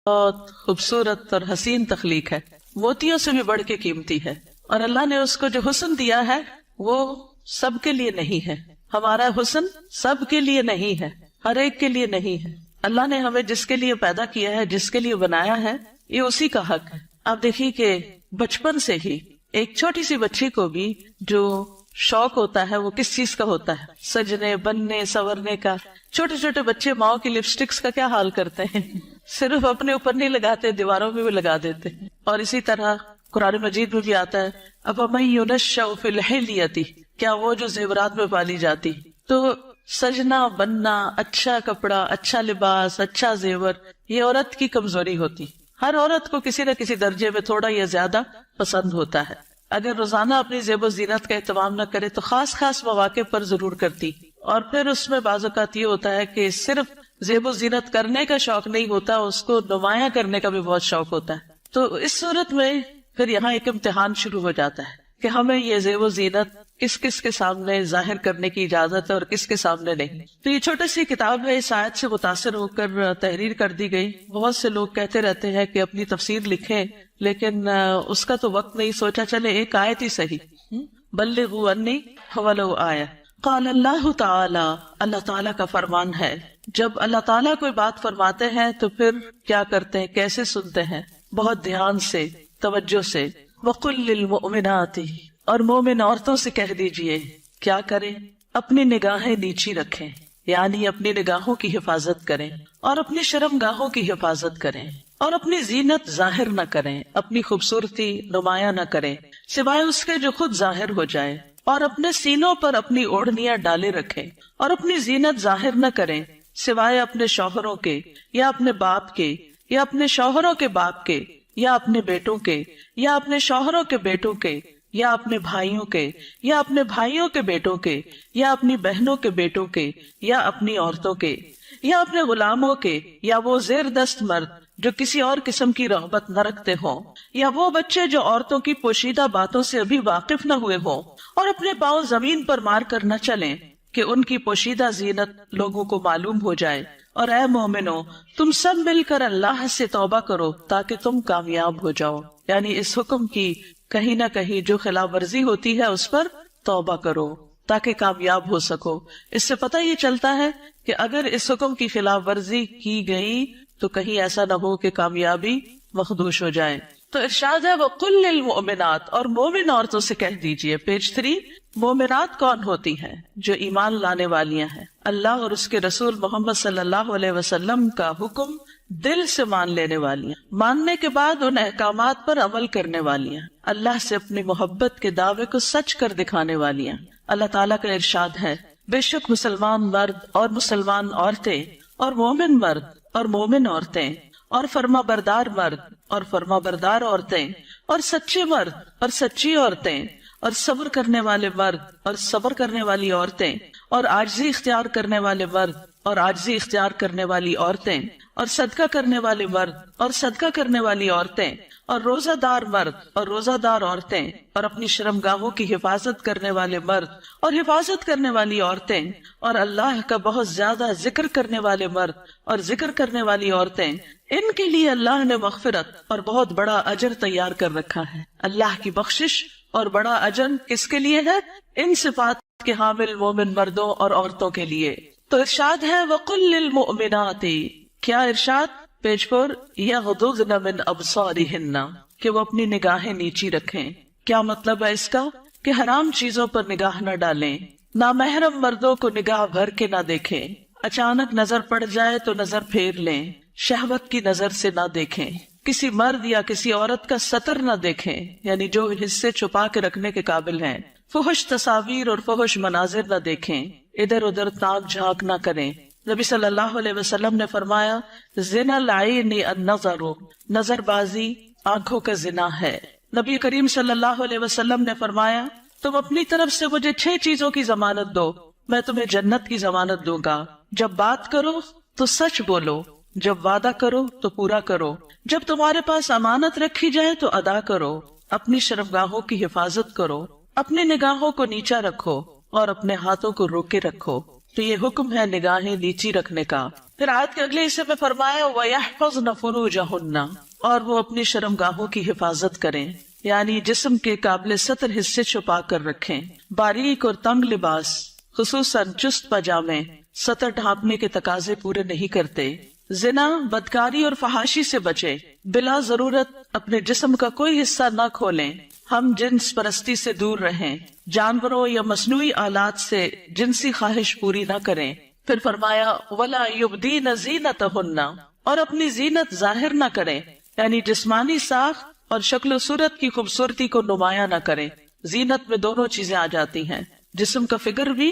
بہت خوبصورت اور حسین تخلیق ہے، موتیوں سے بھی بڑھ کے قیمتی ہے، اور اللہ نے اس کو جو حسن دیا ہے وہ سب کے لیے نہیں ہے. ہمارا حسن سب کے لیے نہیں ہے، ہر ایک کے لیے نہیں ہے. اللہ نے ہمیں جس کے لیے پیدا کیا ہے، جس کے لیے بنایا ہے، یہ اسی کا حق ہے. آپ دیکھیے کہ بچپن سے ہی ایک چھوٹی سی بچی کو بھی جو شوق ہوتا ہے وہ کس چیز کا ہوتا ہے؟ سجنے بننے سنورنے کا. چھوٹے چھوٹے بچے ماؤں کی لپسٹکس کا کیا حال کرتے ہیں، صرف اپنے اوپر نہیں لگاتے، دیواروں میں بھی لگا دیتے ہیں. اور اسی طرح قرآن مجید میں بھی آتا ہے افمن ینشأ فی الحلیۃ، کیا وہ جو زیورات میں پالی جاتی. تو سجنا بننا، اچھا کپڑا، اچھا لباس، اچھا زیور، یہ عورت کی کمزوری ہوتی. ہر عورت کو کسی نہ کسی درجے میں تھوڑا یا زیادہ پسند ہوتا ہے. اگر روزانہ اپنی زیب و زینت کا اہتمام نہ کرے تو خاص خاص مواقع پر ضرور کرتی. اور پھر اس میں بعض اوقات یہ ہوتا ہے کہ صرف زیب و زینت کرنے کا شوق نہیں ہوتا، اس کو نمایاں کرنے کا بھی بہت شوق ہوتا ہے. تو اس صورت میں پھر یہاں ایک امتحان شروع ہو جاتا ہے کہ ہمیں یہ زیب و زینت کس کس کے سامنے ظاہر کرنے کی اجازت ہے اور کس کے سامنے نہیں. تو یہ چھوٹی سی کتاب ہے، اس آیت سے متاثر ہو کر تحریر کر دی گئی. بہت سے لوگ کہتے رہتے ہیں کہ اپنی تفسیر لکھیں، لیکن اس کا تو وقت نہیں، سوچا چلے ایک آیت ہی صحیح. بلغوا انی ولو آیہ. قال اللہ تعالی، اللہ تعالیٰ کا فرمان ہے، جب اللہ تعالیٰ کوئی بات فرماتے ہیں تو پھر کیا کرتے ہیں، کیسے سنتے ہیں؟ بہت دھیان سے، توجہ سے. وقل للمؤمنات، اور مومن عورتوں سے کہہ دیجئے کیا کریں؟ اپنی نگاہیں نیچی رکھیں، یعنی اپنی نگاہوں کی حفاظت کریں، اور اپنی شرم گاہوں کی حفاظت کریں، اور اپنی زینت ظاہر نہ کریں، اپنی خوبصورتی نمایاں نہ کریں سوائے اس کے جو خود ظاہر ہو جائے، اور اپنے سینوں پر اپنی اوڑھنیاں ڈالے رکھیں، اور اپنی زینت ظاہر نہ کریں سوائے اپنے شوہروں کے، یا اپنے باپ کے، یا اپنے شوہروں کے باپ کے، یا اپنے بیٹوں کے، یا اپنے شوہروں کے بیٹوں کے، یا اپنے بھائیوں کے، یا اپنے بھائیوں کے بیٹوں کے، یا اپنی بہنوں کے بیٹوں کے، یا اپنی عورتوں کے، یا اپنے غلاموں کے، یا وہ زیر دست مرد جو کسی اور قسم کی رغبت نہ رکھتے ہوں، یا وہ بچے جو عورتوں کی پوشیدہ باتوں سے ابھی واقف نہ ہوئے ہوں، اور اپنے پاؤں زمین پر مار کر نہ چلیں کہ ان کی پوشیدہ زینت لوگوں کو معلوم ہو جائے. اور اے مومنو، تم سب مل کر اللہ سے توبہ کرو تاکہ تم کامیاب ہو جاؤ. یعنی اس حکم کی کہیں نہ کہیں جو خلاف ورزی ہوتی ہے اس پر توبہ کرو تاکہ کامیاب ہو سکو. اس سے پتہ یہ چلتا ہے کہ اگر اس حکم کی خلاف ورزی کی گئی تو کہیں ایسا نہ ہو کہ کامیابی مخدوش ہو جائے. تو ارشاد ہے وَقُلْ لِلْمُؤْمِنَاتِ، اور مومن عورتوں سے کہہ دیجئے. پیج 3. مومنات کون ہوتی ہیں؟ جو ایمان لانے والیاں ہیں، اللہ اور اس کے رسول محمد صلی اللہ علیہ وسلم کا حکم دل سے مان لینے والیاں، ماننے کے بعد ان احکامات پر عمل کرنے والیاں، اللہ سے اپنی محبت کے دعوے کو سچ کر دکھانے والیاں. اللہ تعالیٰ کا ارشاد ہے بے شک مسلمان مرد اور مسلمان عورتیں، اور مومن مرد اور مومن عورتیں، اور فرما بردار مرد اور فرما بردار عورتیں، اور سچے مرد اور سچی عورتیں، اور صبر کرنے والے مرد اور صبر کرنے والی عورتیں، اور عاجزی اختیار کرنے والے مرد اور عاجزی اختیار کرنے والی عورتیں، اور صدقہ کرنے والے مرد اور صدقہ کرنے والی عورتیں، اور روزہ دار مرد اور روزہ دار عورتیں، اور اپنی شرمگاہوں کی حفاظت کرنے والے مرد اور حفاظت کرنے والی عورتیں، اور اللہ کا بہت زیادہ ذکر کرنے والے مرد اور ذکر کرنے والی عورتیں. ان کے لیے اللہ نے مغفرت اور بہت بڑا اجر تیار کر رکھا ہے. اللہ کی بخشش اور بڑا اجر کس کے لیے ہے؟ ان صفات کے حامل مومن مردوں اور عورتوں کے لیے. تو ارشاد ہے وَقُلْ لِلْمُؤْمِنَاتِ، کیا ارشاد؟ پیج 4. يَغْضُضْنَ مِنْ أَبْصَارِهِنَّ، کہ وہ اپنی نگاہیں نیچی رکھیں. کیا مطلب ہے اس کا؟ کہ حرام چیزوں پر نگاہ نہ ڈالیں، نامحرم مردوں کو نگاہ بھر کے نہ دیکھیں، اچانک نظر پڑ جائے تو نظر پھیر لیں، شہوت کی نظر سے نہ دیکھیں، کسی مرد یا کسی عورت کا سطر نہ دیکھیں، یعنی جو حصے چھپا کے رکھنے کے قابل ہیں، فحش تصاویر اور فحش مناظر نہ دیکھیں، ادھر ادھر تاک جھانک نہ کریں. نبی صلی اللہ علیہ وسلم نے فرمایا زنا العین النظر، نظر بازی آنکھوں کا زنا ہے. نبی کریم صلی اللہ علیہ وسلم نے فرمایا تم اپنی طرف سے مجھے 6 چیزوں کی ضمانت دو، میں تمہیں جنت کی ضمانت دوں گا. جب بات کرو تو سچ بولو، جب وعدہ کرو تو پورا کرو، جب تمہارے پاس امانت رکھی جائے تو ادا کرو، اپنی شرمگاہوں کی حفاظت کرو، اپنی نگاہوں کو نیچا رکھو اور اپنے ہاتھوں کو روکے رکھو. تو یہ حکم ہے نگاہیں نیچی رکھنے کا. پھر آیت کے اگلے حصے میں فرمایا وَيَحْفَظْنَ فُرُوجَهُنَّ، اور وہ اپنی شرمگاہوں کی حفاظت کریں، یعنی جسم کے قابل ستر حصے چھپا کر رکھیں. باریک اور تنگ لباس خصوصاً چست پاجامے سطر ڈھانپنے کے تقاضے پورے نہیں کرتے. زنا، بدکاری اور فحاشی سے بچے. بلا ضرورت اپنے جسم کا کوئی حصہ نہ کھولیں. ہم جنس پرستی سے دور رہیں. جانوروں یا مصنوعی آلات سے جنسی خواہش پوری نہ کریں. پھر فرمایا وَلَا يُبْدِينَ زِينَتَهُنَّ، اور اپنی زینت ظاہر نہ کریں، یعنی جسمانی ساخت اور شکل و صورت کی خوبصورتی کو نمایاں نہ کریں. زینت میں دونوں چیزیں آ جاتی ہیں، جسم کا فگر بھی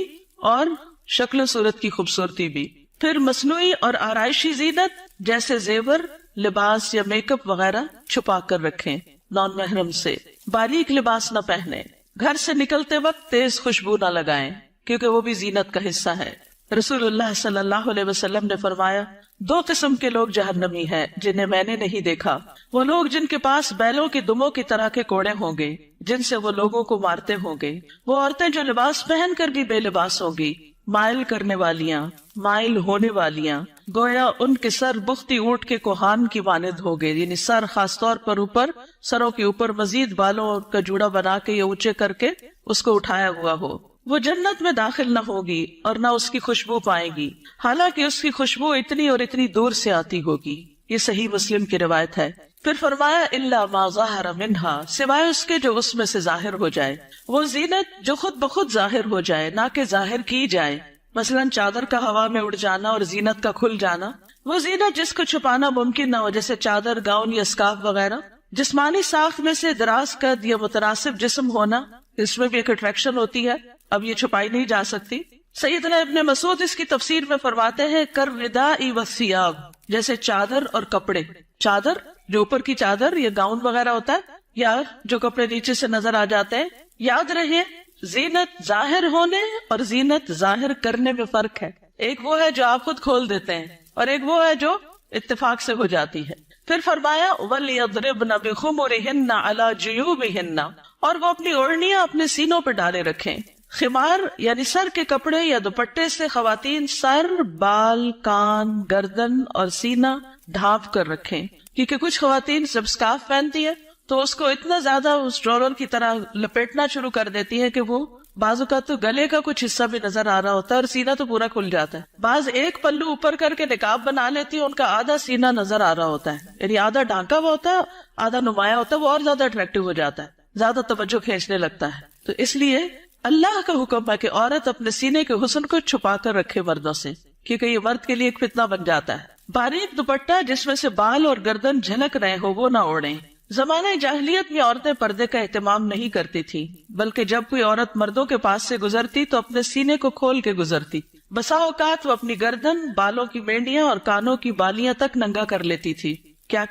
اور شکل و صورت کی خوبصورتی بھی. پھر مصنوعی اور آرائشی زینت جیسے زیور، لباس یا میک اپ وغیرہ چھپا کر رکھیں نان محرم سے. باریک لباس نہ پہنیں. گھر سے نکلتے وقت تیز خوشبو نہ لگائیں کیونکہ وہ بھی زینت کا حصہ ہے. رسول اللہ صلی اللہ علیہ وسلم نے فرمایا 2 قسم کے لوگ جہنمی ہیں جنہیں میں نے نہیں دیکھا. وہ لوگ جن کے پاس بیلوں کی دموں کی طرح کے کوڑے ہوں گے جن سے وہ لوگوں کو مارتے ہوں گے. وہ عورتیں جو لباس پہن کر بھی بے لباس ہوں گی، مائل کرنے والیاں، مائل ہونے والیاں، گویا ان کے سر بختی اونٹ کے کوہان کی مانند ہو گئے، یعنی سر خاص طور پر اوپر، سروں کے اوپر مزید بالوں کا جوڑا بنا کے یا اونچے کر کے اس کو اٹھایا ہوا ہو. وہ جنت میں داخل نہ ہوگی اور نہ اس کی خوشبو پائے گی، حالانکہ اس کی خوشبو اتنی اور اتنی دور سے آتی ہوگی. یہ صحیح مسلم کی روایت ہے. پھر فرمایا الا ما ظاہر منہا، سوائے اس کے جو اس میں سے ظاہر ہو جائے. وہ زینت جو خود بخود ظاہر ہو جائے، نہ کہ ظاہر کی جائے. مثلا چادر کا ہوا میں اڑ جانا اور زینت کا کھل جانا. وہ زینت جس کو چھپانا ممکن نہ ہو، جیسے چادر، گاؤن یا اسکارف وغیرہ. جسمانی ساخت میں سے دراز قد یا متناسب جسم ہونا، اس میں بھی ایک اٹریکشن ہوتی ہے، اب یہ چھپائی نہیں جا سکتی. سیدنا ابن مسعود اس کی تفسیر میں فرماتے ہیں کالرداء والثیاب، جیسے چادر اور کپڑے. چادر جو اوپر کی چادر یا گاؤن وغیرہ ہوتا ہے، یا جو کپڑے نیچے سے نظر آ جاتے ہیں. یاد رہے زینت ظاہر ہونے اور زینت ظاہر کرنے میں فرق ہے. ایک وہ ہے جو آپ خود کھول دیتے ہیں اور ایک وہ ہے جو اتفاق سے ہو جاتی ہے. پھر فرمایا وَلْيَضْرِبْنَ بِخُمُرِهِنَّ عَلَى جُيُوبِهِنَّ، اور وہ اپنی اوڑھنیاں اپنے سینوں پہ ڈالے رکھیں. خمار یعنی سر کے کپڑے یا دوپٹے سے خواتین سر، بال، کان، گردن اور سینہ ڈھانپ کر رکھیں، کیونکہ کچھ خواتین جب اسکارف پہنتی ہے تو اس کو اتنا زیادہ اس ڈرور کی طرح لپیٹنا شروع کر دیتی ہے کہ وہ بعض اوقات تو گلے کا کچھ حصہ بھی نظر آ رہا ہوتا ہے اور سینہ تو پورا کھل جاتا ہے. بعض ایک پلو اوپر کر کے نقاب بنا لیتی ہے، ان کا آدھا سینہ نظر آ رہا ہوتا ہے، یعنی آدھا ڈھانکا ہوا ہوتا ہے، آدھا نمایاں ہوتا ہے، وہ اور زیادہ اٹریکٹیو ہو جاتا ہے، زیادہ توجہ کھینچنے لگتا ہے. تو اس لیے اللہ کا حکم ہے کہ عورت اپنے سینے کے حسن کو چھپا کر رکھے مردوں سے، کیونکہ یہ مرد کے لیے ایک فتنہ بن جاتا ہے. باریک دوپٹہ جس میں سے بال اور گردن جھلک رہے ہو وہ نہ اوڑھیں. زمانہ جاہلیت میں عورتیں پردے کا اہتمام نہیں کرتی تھی، بلکہ جب کوئی عورت مردوں کے پاس سے گزرتی تو اپنے سینے کو کھول کے گزرتی. بسا اوقات وہ اپنی گردن، بالوں کی مینڈیاں اور کانوں کی بالیاں تک ننگا کر لیتی تھی. کیا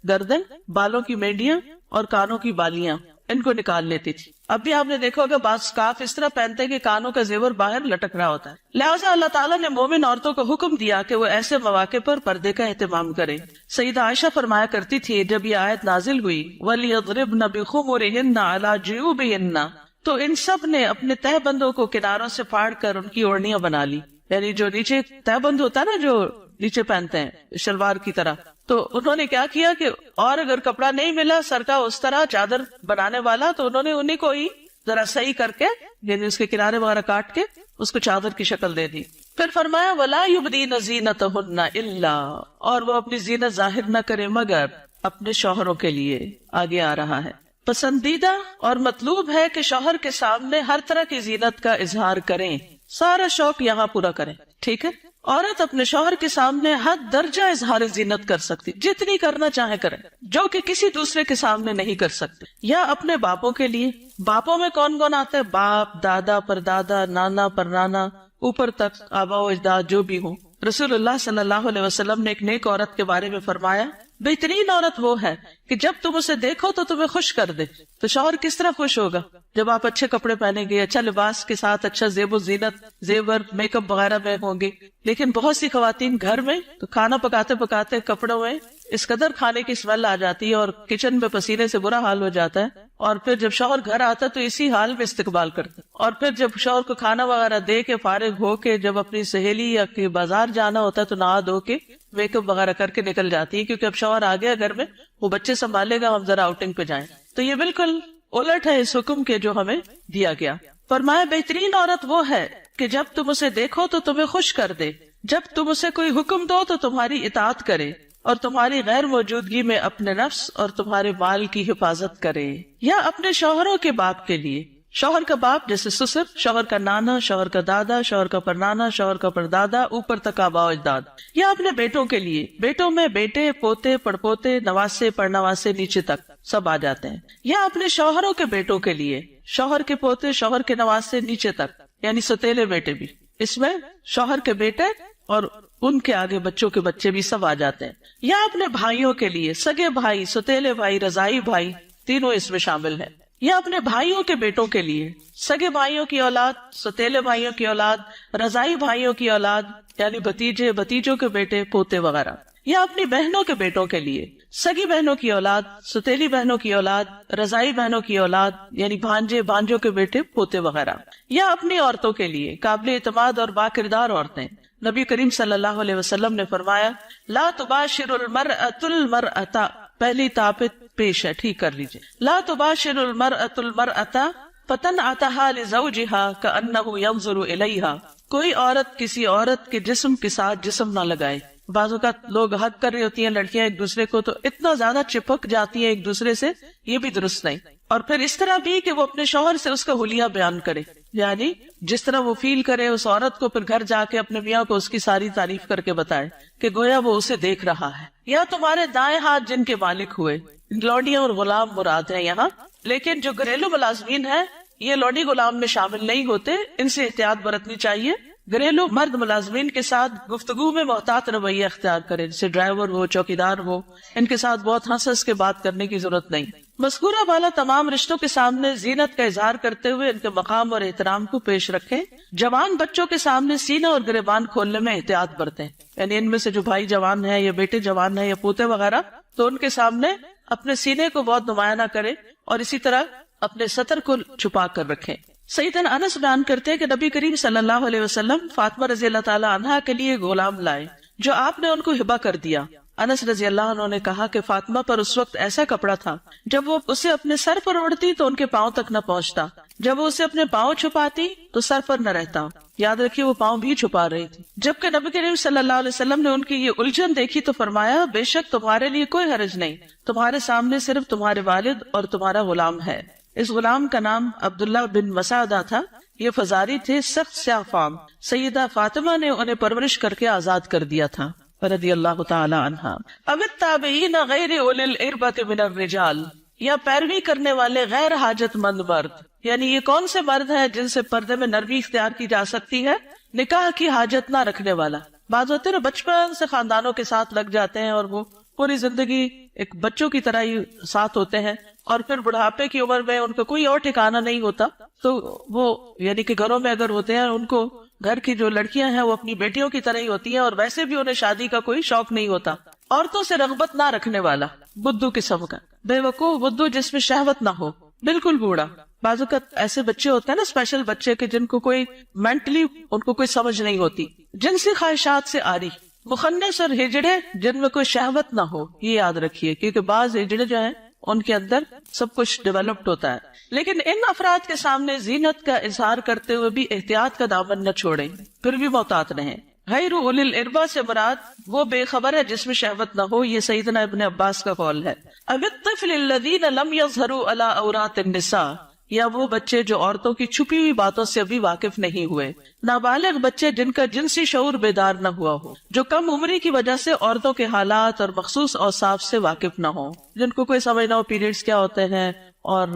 گردن، بالوں کی مینڈیاں اور کانوں کی بالیاں، ان کو نکال لیتی تھی. اب بھی آپ نے دیکھا ہوگا بعض اسکارف اس طرح پہنتے کہ کانوں کا زیور باہر لٹک رہا ہوتا ہے. لہٰذا اللہ تعالیٰ نے مومن عورتوں کو حکم دیا کہ وہ ایسے مواقع پر پردے کا اہتمام کریں. سیدہ عائشہ فرمایا کرتی تھی جب یہ آیت نازل ہوئی وَلْيَضْرِبْنَ بِخُمُرِهِنَّ عَلَى جُيُوبِهِنَّ، تو ان سب نے اپنے تہ بندوں کو کناروں سے پھاڑ کر ان کی اوڑھنیاں بنا لی. یعنی جو نیچے تہ بند ہوتا ہے نا، جو نیچے پہنتے ہیں شلوار کی طرح، تو انہوں نے کیا کیا کہ اور اگر کپڑا نہیں ملا سر کا اس طرح چادر بنانے والا، تو انہوں نے انہیں کو ہی ذرا صحیح کر کے، یعنی اس کے کنارے وغیرہ کاٹ کے اس کو چادر کی شکل دے دی. پھر فرمایا وَلَا يُبْدِينَ زِينَتَهُنَّ إِلَّا، اور وہ اپنی زینت ظاہر نہ کرے مگر اپنے شوہروں کے لیے. آگے آ رہا ہے پسندیدہ اور مطلوب ہے کہ شوہر کے سامنے ہر طرح کی زینت کا اظہار کریں، سارا شوق یہاں پورا کریں. ٹھیک ہے، عورت اپنے شوہر کے سامنے حد درجہ اظہار زینت کر سکتی، جتنی کرنا چاہے کرے، جو کہ کسی دوسرے کے سامنے نہیں کر سکتے. یا اپنے باپوں کے لیے، باپوں میں کون کون آتے ہیں؟ باپ، دادا، پردادا، نانا، پرنانا، اوپر تک آبا و اجداد جو بھی ہوں. رسول اللہ صلی اللہ علیہ وسلم نے ایک نیک عورت کے بارے میں فرمایا بہترین عورت وہ ہے کہ جب تم اسے دیکھو تو تمہیں خوش کر دے. تو شوہر کس طرح خوش ہوگا جب آپ اچھے کپڑے پہنیں گے، اچھا لباس کے ساتھ اچھا زیب و زینت، زیور، میک اپ وغیرہ میں ہوں گے. لیکن بہت سی خواتین گھر میں تو کھانا پکاتے پکاتے کپڑوں میں اس قدر کھانے کی اسمیل آ جاتی ہے اور کچن میں پسینے سے برا حال ہو جاتا ہے اور پھر جب شوہر گھر آتا تو اسی حال میں استقبال کرتا، اور پھر جب شوہر کو کھانا وغیرہ دے کے فارغ ہو کے جب اپنی سہیلی یا کہ بازار جانا ہوتا ہے تو نہا دھو کے میک اپ وغیرہ کر کے نکل جاتی ہے، کیونکہ اب شوہر آ گیا گھر میں، وہ بچے سنبھالے گا، ہم ذرا آؤٹنگ پہ جائیں۔ تو یہ بالکل الٹ ہے اس حکم کے جو ہمیں دیا گیا۔ فرمایا بہترین عورت وہ ہے کہ جب تم اسے دیکھو تو تمہیں خوش کر دے، جب تم اسے کوئی حکم دو تو تمہاری اطاعت کرے، اور تمہاری غیر موجودگی میں اپنے نفس اور تمہارے مال کی حفاظت کرے۔ یا اپنے شوہروں کے باپ کے لیے، شوہر کا باپ جیسے سسر، شوہر کا نانا، شوہر کا دادا، شوہر کا پرنانا، شوہر کا پردادا، اوپر تک آباء و اجداد۔ یا اپنے بیٹوں کے لیے، بیٹوں میں بیٹے، پوتے، پڑپوتے، نواسے، پڑنواسے، نیچے تک سب آ جاتے ہیں۔ یا اپنے شوہروں کے بیٹوں کے لیے، شوہر کے پوتے، شوہر کے نواسے، نیچے تک، یعنی ستیلے بیٹے بھی، اس میں شوہر کے بیٹے اور ان کے آگے بچوں کے بچے بھی سب آ جاتے ہیں۔ یا اپنے بھائیوں کے لیے، سگے بھائی، ستیلے بھائی، رضائی بھائی، تینوں اس میں شامل ہیں۔ یا اپنے بھائیوں کے بیٹوں کے لیے، سگے بھائیوں کی اولاد، ستیلے بھائیوں کی اولاد، رضائی بھائیوں کی اولاد، یعنی بھتیجے، بھتیجوں کے بیٹے، پوتے وغیرہ۔ یا اپنی بہنوں کے بیٹوں کے لیے، سگی بہنوں کی اولاد، ستیلی بہنوں کی اولاد، رضائی بہنوں کی اولاد، یعنی بھانجے، بھانجوں کے بیٹے، پوتے وغیرہ۔ یا اپنی عورتوں کے لیے، قابل اعتماد اور باکردار عورتیں۔ نبی کریم صلی اللہ علیہ وسلم نے فرمایا لا تباشر المرأة المرأة، پہلی تابت پیش ہے، ٹھیک کر لیجئے، لا تباشر المرأة المرأة فتنعتها لزوجها كأنه ينظر إليها، کوئی عورت کسی عورت کے جسم کے ساتھ جسم نہ لگائے۔ بعض اوقات لوگ حق کر رہی ہوتی ہیں لڑکیاں ایک دوسرے کو تو اتنا زیادہ چپک جاتی ہیں ایک دوسرے سے، یہ بھی درست نہیں۔ اور پھر اس طرح بھی کہ وہ اپنے شوہر سے اس کا حلیہ بیان کرے، یعنی جس طرح وہ فیل کرے اس عورت کو، پھر گھر جا کے اپنے میاں کو اس کی ساری تعریف کر کے بتائے کہ گویا وہ اسے دیکھ رہا ہے۔ یا تمہارے دائیں ہاتھ جن کے مالک ہوئے، لوڈیاں اور غلام مراد ہیں یہاں، لیکن جو گھریلو ملازمین ہیں یہ لوڈی غلام میں شامل نہیں ہوتے، ان سے احتیاط برتنی چاہیے۔ گھریلو مرد ملازمین کے ساتھ گفتگو میں محتاط رویہ اختیار کرے، جیسے ڈرائیور ہو، چوکیدار ہو، ان کے ساتھ بہت ہنس کے بات کرنے کی ضرورت نہیں۔ مذکورہ والا تمام رشتوں کے سامنے زینت کا اظہار کرتے ہوئے ان کے مقام اور احترام کو پیش رکھیں۔ جوان بچوں کے سامنے سینہ اور گریبان کھولنے میں احتیاط برتیں، یعنی ان میں سے جو بھائی جوان ہیں یا بیٹے جوان ہیں یا پوتے وغیرہ، تو ان کے سامنے اپنے سینے کو بہت نمایاں نہ کرے، اور اسی طرح اپنے سطر کو چھپا کر رکھیں۔ سیدنا انس بیان کرتے ہیں کہ نبی کریم صلی اللہ علیہ وسلم فاطمہ رضی اللہ تعالی عنہا کے لیے غلام لائے جو آپ نے ان کو ہبہ کر دیا۔ انس رضی اللہ عنہ نے کہا کہ فاطمہ پر اس وقت ایسا کپڑا تھا جب وہ اسے اپنے سر پر اوڑھتی تو ان کے پاؤں تک نہ پہنچتا، جب وہ اسے اپنے پاؤں چھپاتی تو سر پر نہ رہتا۔ یاد رکھیے وہ پاؤں بھی چھپا رہی تھی۔ جبکہ نبی کریم صلی اللہ علیہ وسلم نے ان کی یہ الجھن دیکھی تو فرمایا بے شک تمہارے لیے کوئی حرج نہیں، تمہارے سامنے صرف تمہارے والد اور تمہارا غلام ہے۔ اس غلام کا نام عبداللہ بن مسعدہ تھا، یہ فزاری تھے، سخت سیاہ فام۔ سیدہ فاطمہ نے انہیں پرورش کر کے آزاد کر دیا تھا رضی اللہ تعالی عنہا۔ اب التابعین غیر اولی الاربۃ من الرجال، یا پیروی کرنے والے غیر حاجت مند مرد، یعنی یہ کون سے مرد ہیں جن سے پردے میں نرمی اختیار کی جا سکتی ہے؟ نکاح کی حاجت نہ رکھنے والا۔ بعض ہوتے ہیں بچپن سے خاندانوں کے ساتھ لگ جاتے ہیں اور وہ پوری زندگی ایک بچوں کی طرح ہی ساتھ ہوتے ہیں، اور پھر بڑھاپے کی عمر میں ان کو کوئی اور ٹھکانہ نہیں ہوتا، تو وہ یعنی کہ گھروں میں اگر ہوتے ہیں ان کو گھر کی جو لڑکیاں ہیں وہ اپنی بیٹیوں کی طرح ہی ہوتی ہیں، اور ویسے بھی انہیں شادی کا کوئی شوق نہیں ہوتا۔ عورتوں سے رغبت نہ رکھنے والا، بدھو قسم کا، بے وقوف بدھو جس میں شہوت نہ ہو، بالکل بوڑھا۔ بعض اوقات ایسے بچے ہوتے ہیں نا، اسپیشل بچے کہ جن کو کوئی مینٹلی ان کو کوئی سمجھ نہیں ہوتی، جنسی خواہشات سے آری، مخنث اور ہجڑے جن میں کوئی شہوت نہ ہو، یہ یاد رکھیے، کیونکہ بعض ہجڑے جو ہیں ان کے اندر سب کچھ ڈیولپڈ ہوتا ہے۔ لیکن ان افراد کے سامنے زینت کا اظہار کرتے ہوئے بھی احتیاط کا دامن نہ چھوڑیں، پھر بھی محتاط رہیں۔ غیر اولی الاربہ سے مراد وہ بے خبر ہے جس میں شہوت نہ ہو، یہ سیدنا ابن عباس کا قول ہے۔ اب الطفل الذین لم یظہروا علی عورات النساء، یا وہ بچے جو عورتوں کی چھپی ہوئی باتوں سے ابھی واقف نہیں ہوئے۔ نابالغ بچے جن کا جنسی شعور بیدار نہ ہوا ہو، جو کم عمری کی وجہ سے عورتوں کے حالات اور مخصوص اوصاف سے واقف نہ ہو، جن کو کوئی سمجھ نہ ہو پیریڈز کیا ہوتے ہیں، اور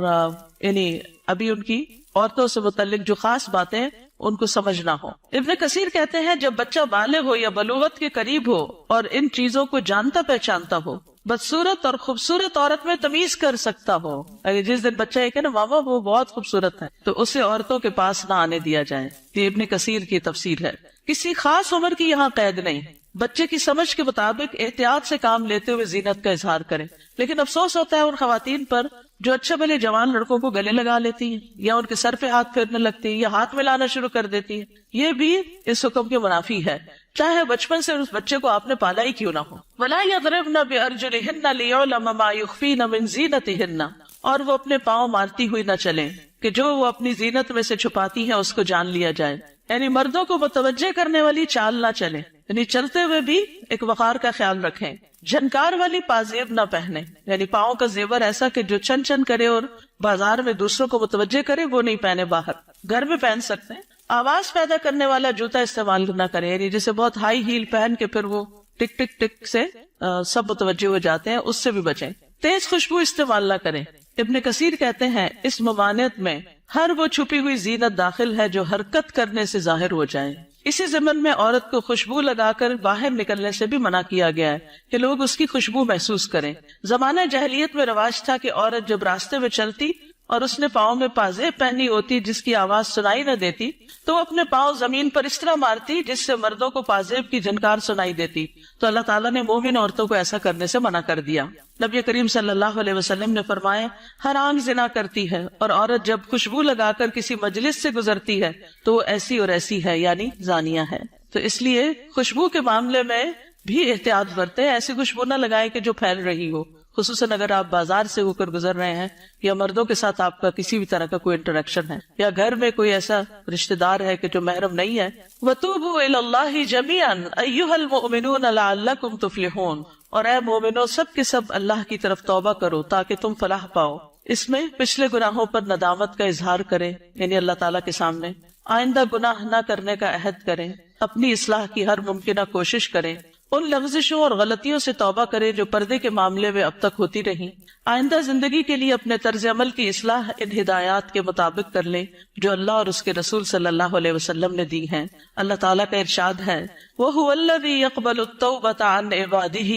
یعنی ابھی ان کی عورتوں سے متعلق جو خاص باتیں ان کو سمجھ نہ ہو۔ ابن کثیر کہتے ہیں جب بچہ بالغ ہو یا بلوغت کے قریب ہو اور ان چیزوں کو جانتا پہچانتا ہو، بدصورت اور خوبصورت عورت میں تمیز کر سکتا ہو، اگر جس دن بچہ یہ کہ نا ماما وہ بہت خوبصورت ہے، تو اسے عورتوں کے پاس نہ آنے دیا جائے۔ یہ ابن کثیر کی تفسیر ہے۔ کسی خاص عمر کی یہاں قید نہیں، بچے کی سمجھ کے مطابق احتیاط سے کام لیتے ہوئے زینت کا اظہار کریں۔ لیکن افسوس ہوتا ہے ان خواتین پر جو اچھے بھلے جوان لڑکوں کو گلے لگا لیتی ہیں یا ان کے سر پہ ہاتھ پھیرنے لگتی ہیں یا ہاتھ ملانا شروع کر دیتی ہیں، یہ بھی اس حکم کے منافی ہے، چاہے بچپن سے اس بچے کو آپ نے پالا ہی کیوں نہ ہو۔ وَلَا يَضْرِبْنَ بِأَرْجُلِهِنَّ لِيُعْلَمَ مَا يُخْفِينَ مِنْ زِينَتِهِنَّ، اور وہ اپنے پاؤں مارتی ہوئی نہ چلیں کہ جو وہ اپنی زینت میں سے چھپاتی ہیں اس کو جان لیا جائے، یعنی مردوں کو متوجہ کرنے والی چال نہ چلیں، یعنی چلتے ہوئے بھی ایک وقار کا خیال رکھیں، جھنکار والی پازیب نہ پہنے، یعنی پاؤں کا زیور ایسا کہ جو چن چن کرے اور بازار میں دوسروں کو متوجہ کرے وہ نہیں پہنے، باہر گھر میں پہن سکتے ہیں۔ آواز پیدا کرنے والا جوتا استعمال نہ کرے، یعنی جیسے بہت ہائی ہیل پہن کے پھر وہ ٹک ٹک ٹک سے سب متوجہ ہو جاتے ہیں، اس سے بھی بچیں۔ تیز خوشبو استعمال نہ کریں۔ ابن کثیر کہتے ہیں اس ممانعت میں ہر وہ چھپی ہوئی زینت داخل ہے جو حرکت کرنے سے ظاہر ہو جائے۔ اسی ضمن میں عورت کو خوشبو لگا کر باہر نکلنے سے بھی منع کیا گیا ہے کہ لوگ اس کی خوشبو محسوس کریں۔ زمانہ جاہلیت میں رواج تھا کہ عورت جب راستے میں چلتی اور اس نے پاؤں میں پازیب پہنی ہوتی جس کی آواز سنائی نہ دیتی تو وہ اپنے پاؤں زمین پر اس طرح مارتی جس سے مردوں کو پازیب کی جھنکار سنائی دیتی، تو اللہ تعالیٰ نے مومن عورتوں کو ایسا کرنے سے منع کر دیا۔ نبی کریم صلی اللہ علیہ وسلم نے فرمایا ہر آنکھ زنا کرتی ہے، اور عورت جب خوشبو لگا کر کسی مجلس سے گزرتی ہے تو وہ ایسی اور ایسی ہے، یعنی زانیہ ہے۔ تو اس لیے خوشبو کے معاملے میں بھی احتیاط برتیں، ایسی خوشبو نہ لگائے کہ جو پھیل رہی ہو، خصوصاً اگر آپ بازار سے ہو کر گزر رہے ہیں یا مردوں کے ساتھ آپ کا کسی بھی طرح کا کوئی انٹریکشن ہے یا گھر میں کوئی ایسا رشتہ دار ہے کہ جو محرم نہیں ہے۔ وَتُوبُوا إِلَى اللَّهِ جَمِيعًا أَيُّهَا الْمُؤْمِنُونَ لَعَلَّكُمْ تُفْلِحُونَ، اور اے مومنو سب کے سب اللہ کی طرف توبہ کرو تاکہ تم فلاح پاؤ۔ اس میں پچھلے گناہوں پر ندامت کا اظہار کریں، یعنی اللہ تعالیٰ کے سامنے آئندہ گناہ نہ کرنے کا عہد کریں، اپنی اصلاح کی ہر ممکنہ کوشش کریں، ان لغزشوں اور غلطیوں سے توبہ کرے جو پردے کے معاملے میں اب تک ہوتی رہی، آئندہ زندگی کے لیے اپنے طرز عمل کی اصلاح ان ہدایات کے مطابق کر لیں جو اللہ اور اس کے رسول صلی اللہ علیہ وسلم نے دی ہیں۔ اللہ تعالیٰ کا ارشاد ہے وَهُوَ الَّذِي يَقْبَلُ التَّوْبَةَ عَنْ عِبَادِهِ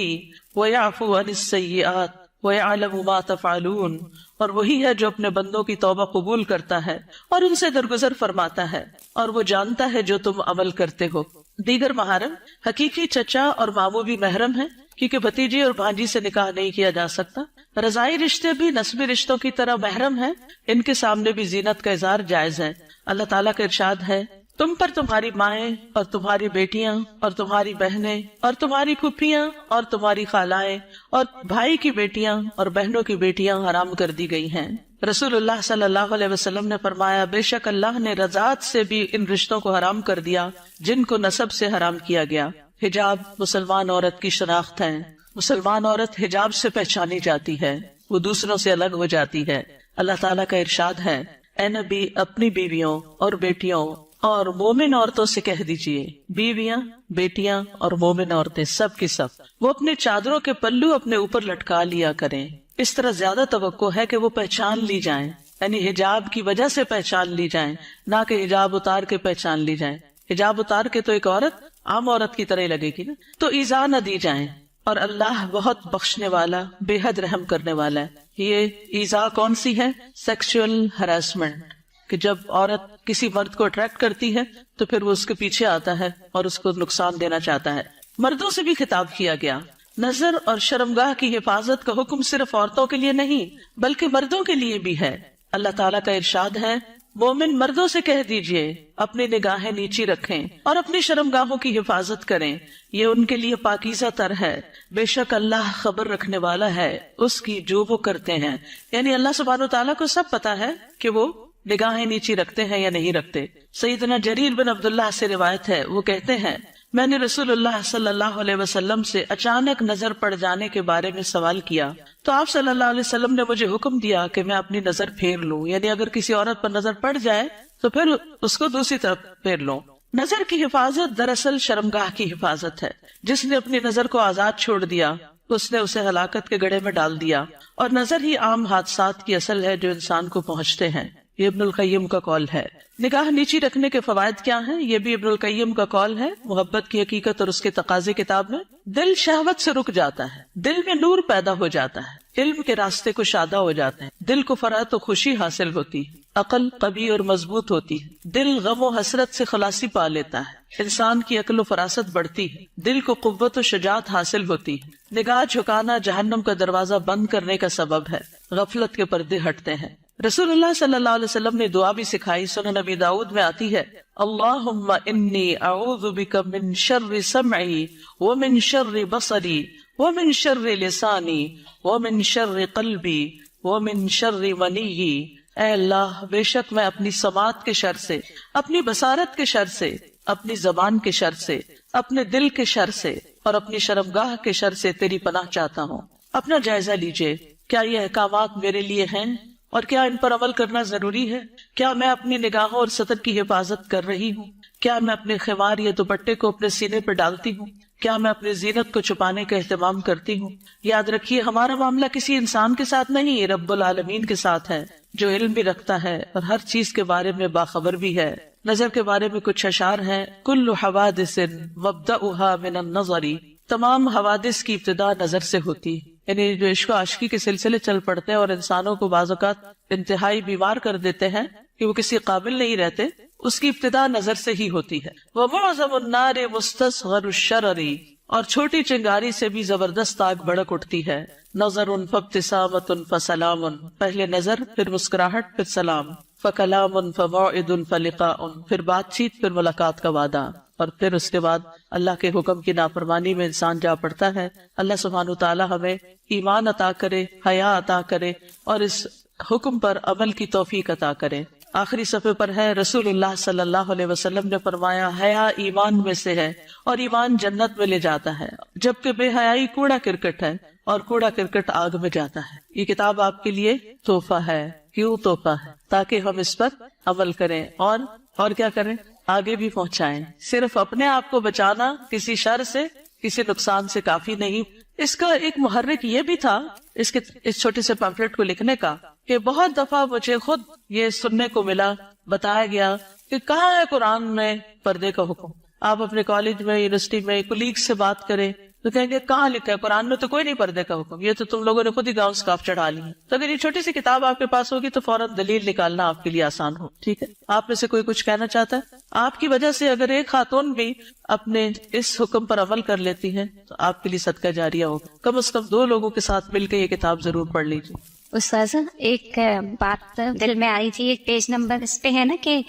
وَيَعْفُو عَنِ السَّيِّئَاتِ وَيَعْلَمُ مَا تَفْعَلُونَ، اور وہی ہے جو اپنے بندوں کی توبہ قبول کرتا ہے اور ان سے درگزر فرماتا ہے، اور وہ جانتا ہے جو تم عمل کرتے ہو۔ دیگر محارم حقیقی چچا اور ماموں بھی محرم ہیں، کیونکہ بھتیجی اور بھانجی سے نکاح نہیں کیا جا سکتا۔ رضاعی رشتے بھی نسبی رشتوں کی طرح محرم ہیں، ان کے سامنے بھی زینت کا اظہار جائز ہے۔ اللہ تعالیٰ کا ارشاد ہے تم پر تمہاری مائیں اور تمہاری بیٹیاں اور تمہاری بہنیں اور تمہاری پھپھیاں اور تمہاری خالائیں اور بھائی کی بیٹیاں اور بہنوں کی بیٹیاں حرام کر دی گئی ہیں۔ رسول اللہ صلی اللہ علیہ وسلم نے فرمایا بے شک اللہ نے رضاعت سے بھی ان رشتوں کو حرام کر دیا جن کو نسب سے حرام کیا گیا۔ حجاب مسلمان عورت کی شناخت ہے، مسلمان عورت حجاب سے پہچانی جاتی ہے، وہ دوسروں سے الگ ہو جاتی ہے۔ اللہ تعالیٰ کا ارشاد ہے اے نبی اپنی بیویوں اور بیٹیوں اور مومن عورتوں سے کہہ دیجئے، بیویاں بیٹیاں اور مومن عورتیں سب کی سب وہ اپنے چادروں کے پلو اپنے اوپر لٹکا لیا کریں، اس طرح زیادہ توقع ہے کہ وہ پہچان لی جائیں، یعنی حجاب کی وجہ سے پہچان لی جائیں، نہ کہ حجاب اتار کے پہچان لی جائیں۔ حجاب اتار کے تو ایک عورت عام عورت کی طرح ہی لگے گی نا، تو ایذا نہ دی جائیں، اور اللہ بہت بخشنے والا بے حد رحم کرنے والا ہے۔ یہ ایذا کون سی ہے؟ سیکشل ہراسمنٹ، کہ جب عورت کسی مرد کو اٹریکٹ کرتی ہے تو پھر وہ اس کے پیچھے آتا ہے اور اس کو نقصان دینا چاہتا ہے۔ مردوں سے بھی خطاب کیا گیا۔ نظر اور شرمگاہ کی حفاظت کا حکم صرف عورتوں کے لیے نہیں بلکہ مردوں کے لیے بھی ہے۔ اللہ تعالیٰ کا ارشاد ہے مومن مردوں سے کہہ دیجئے اپنی نگاہیں نیچی رکھیں اور اپنی شرمگاہوں کی حفاظت کریں، یہ ان کے لیے پاکیزہ تر ہے، بے شک اللہ خبر رکھنے والا ہے اس کی جو وہ کرتے ہیں۔ یعنی اللہ سبحانہ وتعالیٰ کو سب پتا ہے کہ وہ نگاہیں نیچی رکھتے ہیں یا نہیں رکھتے۔ سیدنا جریر بن عبداللہ سے روایت ہے، وہ کہتے ہیں میں نے رسول اللہ صلی اللہ علیہ وسلم سے اچانک نظر پڑ جانے کے بارے میں سوال کیا تو آپ صلی اللہ علیہ وسلم نے مجھے حکم دیا کہ میں اپنی نظر پھیر لوں، یعنی اگر کسی عورت پر نظر پڑ جائے تو پھر اس کو دوسری طرف پھیر لوں۔ نظر کی حفاظت دراصل شرمگاہ کی حفاظت ہے۔ جس نے اپنی نظر کو آزاد چھوڑ دیا اس نے اسے ہلاکت کے گڑھے میں ڈال دیا، اور نظر ہی عام حادثات کی اصل ہے جو انسان کو پہنچتے ہیں۔ یہ ابن القیم کا قول ہے۔ نگاہ نیچی رکھنے کے فوائد کیا ہیں؟ یہ بھی ابن القیم کا قول ہے محبت کی حقیقت اور اس کے تقاضے کتاب میں۔ دل شہوت سے رک جاتا ہے، دل میں نور پیدا ہو جاتا ہے، علم کے راستے کو شادہ ہو جاتے ہیں، دل کو فرحت و خوشی حاصل ہوتی ہے، عقل قوی اور مضبوط ہوتی ہے، دل غم و حسرت سے خلاصی پا لیتا ہے، انسان کی عقل و فراست بڑھتی ہے، دل کو قوت و شجاعت حاصل ہوتی ہے، نگاہ جھکانا جہنم کا دروازہ بند کرنے کا سبب ہے، غفلت کے پردے ہٹتے ہیں۔ رسول اللہ صلی اللہ علیہ وسلم نے دعا بھی سکھائی، سنن نبی داؤد میں آتی ہے، اللہم انی اعوذ بک من شر سمعی ومن شر بصری ومن شر لسانی ومن شر قلبی ومن شر منی۔ اے اللہ، بے شک میں اپنی سماعت کے شر سے، اپنی بصارت کے شر سے، اپنی زبان کے شر سے، اپنے دل کے شر سے اور اپنی شرمگاہ کے شر سے تیری پناہ چاہتا ہوں۔ اپنا جائزہ لیجئے، کیا یہ احکامات میرے لیے ہیں اور کیا ان پر عمل کرنا ضروری ہے؟ کیا میں اپنی نگاہوں اور سطر کی حفاظت کر رہی ہوں؟ کیا میں اپنے خمار یا دوپٹے کو اپنے سینے پر ڈالتی ہوں؟ کیا میں اپنی زینت کو چھپانے کا اہتمام کرتی ہوں؟ یاد رکھیے، ہمارا معاملہ کسی انسان کے ساتھ نہیں، یہ رب العالمین کے ساتھ ہے، جو علم بھی رکھتا ہے اور ہر چیز کے بارے میں باخبر بھی ہے۔ نظر کے بارے میں کچھ اشعار ہیں، کل حوادث مبدأها من النظر، تمام حوادث کی ابتدا نظر سے ہوتی ہے۔ یعنی جو عشق و عاشقی کے سلسلے چل پڑتے ہیں اور انسانوں کو بعض اوقات انتہائی بیمار کر دیتے ہیں کہ وہ کسی قابل نہیں رہتے، اس کی ابتدا نظر سے ہی ہوتی ہے۔ وَمُعْظَمُ النَّارِ مُسْتَصْغَرُ الشَّرَرِ، اور چھوٹی چنگاری سے بھی زبردست آگ بھڑک اٹھتی ہے۔ نظر فابتسامۃ فسلام، پہلے نظر پھر مسکراہٹ پھر سلام، فکلام فموعد فلقاء، پھر بات چیت پھر ملاقات کا وعدہ، اور پھر اس کے بعد اللہ کے حکم کی نافرمانی میں انسان جا پڑتا ہے۔ اللہ سبحانہ وتعالی ہمیں ایمان عطا کرے، حیا عطا کرے اور اس حکم پر عمل کی توفیق عطا کرے۔ آخری صفحے پر ہے، رسول اللہ صلی اللہ علیہ وسلم نے فرمایا، حیا ایمان میں سے ہے اور ایمان جنت میں لے جاتا ہے، جبکہ بے حیائی کوڑا کرکٹ ہے اور کوڑا کرکٹ آگ میں جاتا ہے۔ یہ کتاب آپ کے لیے تحفہ ہے۔ کیوں تحفہ ہے؟ تاکہ ہم اس پر عمل کریں اور کیا کریں؟ آگے بھی پہنچائیں۔ صرف اپنے آپ کو بچانا کسی شر سے، کسی نقصان سے کافی نہیں۔ اس کا ایک محرک یہ بھی تھا، اس چھوٹے سے پمفلٹ کو لکھنے کا، کہ بہت دفعہ مجھے خود یہ سننے کو ملا، بتایا گیا کہ کہاں ہے قرآن میں پردے کا حکم۔ آپ اپنے کالج میں، یونیورسٹی میں کولیگ سے بات کریں تو کہیں گے کہاں لکھا ہے قرآن میں؟ تو کوئی نہیں پردے کا حکم، یہ تو تم لوگوں نے خود ہی گاؤں سکاف چڑھا لی ہے۔ تو اگر یہ چھوٹی سی کتاب آپ کے پاس ہوگی تو فوراً دلیل نکالنا آپ کے لیے آسان ہو۔ ٹھیک ہے، آپ میں سے کوئی کچھ کہنا چاہتا ہے؟ آپ کی وجہ سے اگر ایک خاتون بھی اپنے اس حکم پر عمل کر لیتی ہے تو آپ کے لیے صدقہ جاریہ ہوگا۔ کم از کم 2 لوگوں کے ساتھ مل کے یہ کتاب ضرور پڑھ لیجیے۔ استاذہ، ایک بات دل میں آئی تھی، ایک پیج نمبر اس پہ ہے نا کہ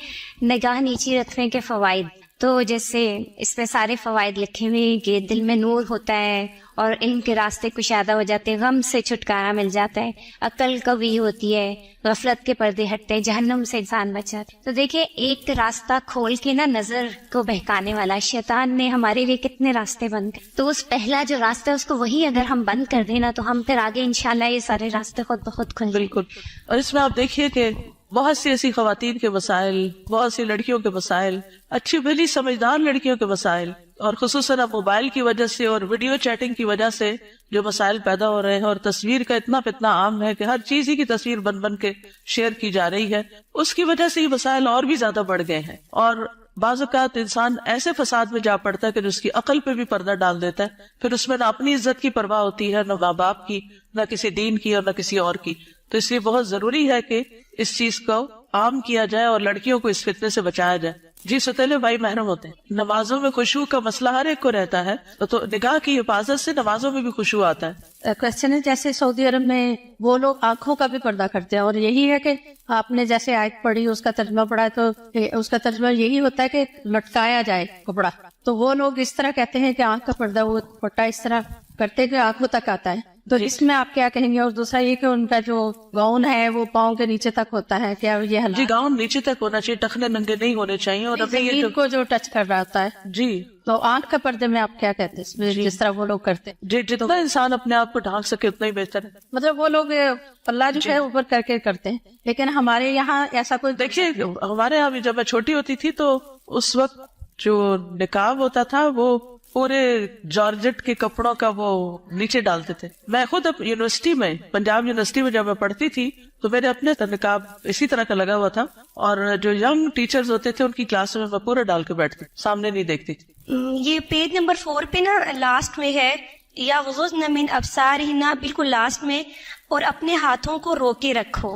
نگاہ نیچی رکھنے کے فوائد، تو جیسے اس میں سارے فوائد لکھے ہوئے کہ دل میں نور ہوتا ہے اور علم کے راستے کشادہ ہو جاتے ہیں، غم سے چھٹکارا مل جاتا ہے، عقل قوی ہوتی ہے، غفلت کے پردے ہٹتے ہیں، جہنم سے انسان بچ جاتا ہے۔ تو دیکھیں، ایک راستہ کھول کے نا نظر کو بہکانے والا شیطان نے ہمارے لیے کتنے راستے بند کر، تو اس پہلا جو راستہ ہے اس کو وہی اگر ہم بند کر دیں نا تو ہم پھر آگے انشاءاللہ یہ سارے راستے خود بخود کھل جائیں۔ بالکل۔ اور اس میں آپ دیکھیے کہ بہت سی ایسی خواتین کے مسائل، بہت سی لڑکیوں کے مسائل، اچھی بھلی سمجھدار لڑکیوں کے مسائل، اور خصوصاً اب موبائل کی وجہ سے اور ویڈیو چیٹنگ کی وجہ سے جو مسائل پیدا ہو رہے ہیں، اور تصویر کا اتنا فتنہ عام ہے کہ ہر چیز ہی کی تصویر بن بن کے شیئر کی جا رہی ہے، اس کی وجہ سے یہ مسائل اور بھی زیادہ بڑھ گئے ہیں۔ اور بعض اوقات انسان ایسے فساد میں جا پڑتا ہے کہ جس کی عقل پہ بھی پردہ ڈال دیتا ہے، پھر اس میں نہ اپنی عزت کی پرواہ ہوتی ہے، نہ ماں باپ کی، نہ کسی دین کی اور نہ کسی اور کی۔ تو اس لیے بہت ضروری ہے کہ اس چیز کو عام کیا جائے اور لڑکیوں کو اس فتنے سے بچایا جائے۔ جی ستیلے بھائی محرم ہوتے ہیں، نمازوں میں خشوع کا مسئلہ ہر ایک کو رہتا ہے، تو نگاہ کی حفاظت سے نمازوں میں بھی خشوع آتا ہے۔ کوشچن ہے، جیسے سعودی عرب میں وہ لوگ آنکھوں کا بھی پردہ کرتے ہیں، اور یہی ہے کہ آپ نے جیسے آیت پڑھی اس کا ترجمہ پڑھا تو اس کا ترجمہ یہی ہوتا ہے کہ لٹکایا جائے کپڑا، تو وہ لوگ اس طرح کہتے ہیں کہ آنکھ کا پردہ وہ پٹا اس طرح کرتے کہ آنکھوں تک آتا ہے، تو اس میں آپ کیا کہیں گے؟ اور دوسرا یہ کہ ان کا جو گاؤن ہے وہ پاؤں کے نیچے تک ہوتا ہے، کیا یہ حالات؟ جی گاؤن نیچے تک ہونا چاہیے، ٹخنے ننگے نہیں ہونے چاہیے، اور ابھی یہ زمین کو جو ٹچ کر رہا ہوتا ہے۔ جی تو آنکھ کا پردے میں آپ کیا کہتے ہیں اس میں، جس طرح وہ لوگ کرتے ہیں؟ جی جتنا انسان اپنے آپ کو ڈھانک سکے اتنا ہی بہتر ہے۔ مطلب وہ لوگ اللہ جو ہے اوپر کر کے کرتے ہیں، لیکن ہمارے یہاں ایسا کوئی دیکھیے، ہمارے یہاں بھی جب میں چھوٹی ہوتی تھی تو اس وقت جو نقاب ہوتا تھا وہ پورے جارجٹ کے کپڑوں کا وہ نیچے ڈالتے تھے۔ میں خود اب یونیورسٹی میں، پنجاب یونیورسٹی میں جب میں پڑھتی تھی تو میرے اپنے نقاب اسی طرح کا لگا ہوا تھا، اور جو ینگ ٹیچرز ہوتے تھے ان کی کلاس میں پورا ڈال کے بیٹھتی، سامنے نہیں دیکھتی تھی۔ یہ پیج نمبر 4 پہ نا لاسٹ میں ہے، یا غضضن من ابصارہن، بالکل لاسٹ میں، اور اپنے ہاتھوں کو روکے رکھو۔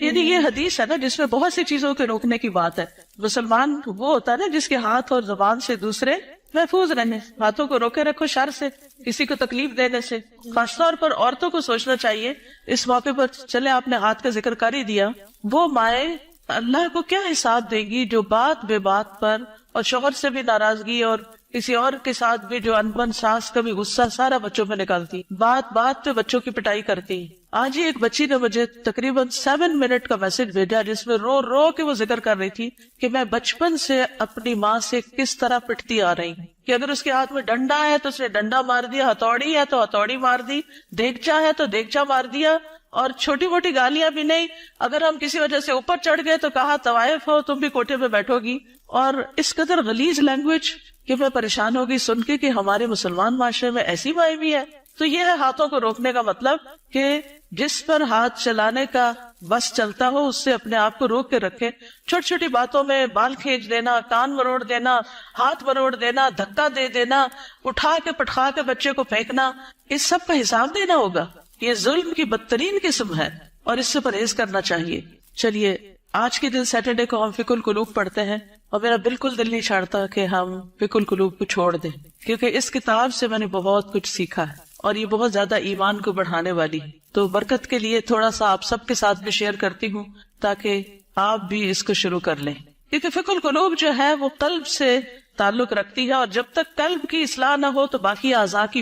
یعنی یہ حدیث ہے نا جس میں بہت سی چیزوں کے روکنے کی بات ہے. مسلمان وہ ہوتا ہے نا جس کے ہاتھ اور زبان سے دوسرے محفوظ رہے. ہاتھوں کو روکے رکھو شر سے, کسی کو تکلیف دینے سے. خاص طور پر عورتوں کو سوچنا چاہیے اس موقع پر. چلے آپ نے ہاتھ کا ذکر کر ہی دیا, وہ مائیں اللہ کو کیا حساب دیں گی جو بات بے بات پر اور شوہر سے بھی ناراضگی اور کسی اور کے ساتھ بھی جو انبن ساس کا بھی غصہ سارا بچوں پہ نکالتی, بات بات پہ بچوں کی پٹائی کرتی. آج ہی ایک بچی نے مجھے تقریباً 7 منٹ کا میسج بھیجا جس میں رو رو کے وہ ذکر کر رہی تھی کہ میں بچپن سے اپنی ماں سے کس طرح پٹتی آ رہی ہوں, کہ اگر اس کے ہاتھ میں ڈنڈا ہے تو اس نے ڈنڈا مار دیا, ہتھوڑی ہے تو ہتھوڑی مار دی, دیگچا ہے تو دیگچا مار دیا, اور چھوٹی موٹی گالیاں بھی نہیں. اگر ہم کسی وجہ سے اوپر چڑھ گئے تو کہا طوائف ہو تم بھی کوٹھے پہ بیٹھو گی. اور اس قدر غلیظ لینگویج کہ میں پریشان ہوگی سن کے کہ ہمارے مسلمان معاشرے میں ایسی مائیں بھی ہے. تو یہ ہے ہاتھوں کو روکنے کا مطلب کہ جس پر ہاتھ چلانے کا بس چلتا ہو اس سے اپنے آپ کو روک کے رکھے. چھوٹی چھوٹی باتوں میں بال کھینچ دینا, کان مروڑ دینا, ہاتھ مروڑ دینا, دھکا دے دینا, اٹھا کے پٹخا کے بچے کو پھینکنا, اس سب کا حساب دینا ہوگا. یہ ظلم کی بدترین قسم ہے اور اس سے پرہیز کرنا چاہیے. چلیے آج کے دن سیٹرڈے کو ہم فقہ القلوب پڑھتے ہیں اور میرا بالکل دل نہیں چاہتا کہ ہم فقہ القلوب کو چھوڑ دیں, کیونکہ اس کتاب سے میں نے بہت کچھ سیکھا ہے اور یہ بہت زیادہ ایمان کو بڑھانے والی. تو برکت کے لیے تھوڑا سا آپ سب کے ساتھ بھی شیئر کرتی ہوں تاکہ آپ بھی اس کو شروع کر لیں, کیونکہ فقہ القلوب جو ہے وہ قلب سے تعلق رکھتی ہے اور جب تک قلب کی اصلاح نہ ہو تو باقی اعضاء کی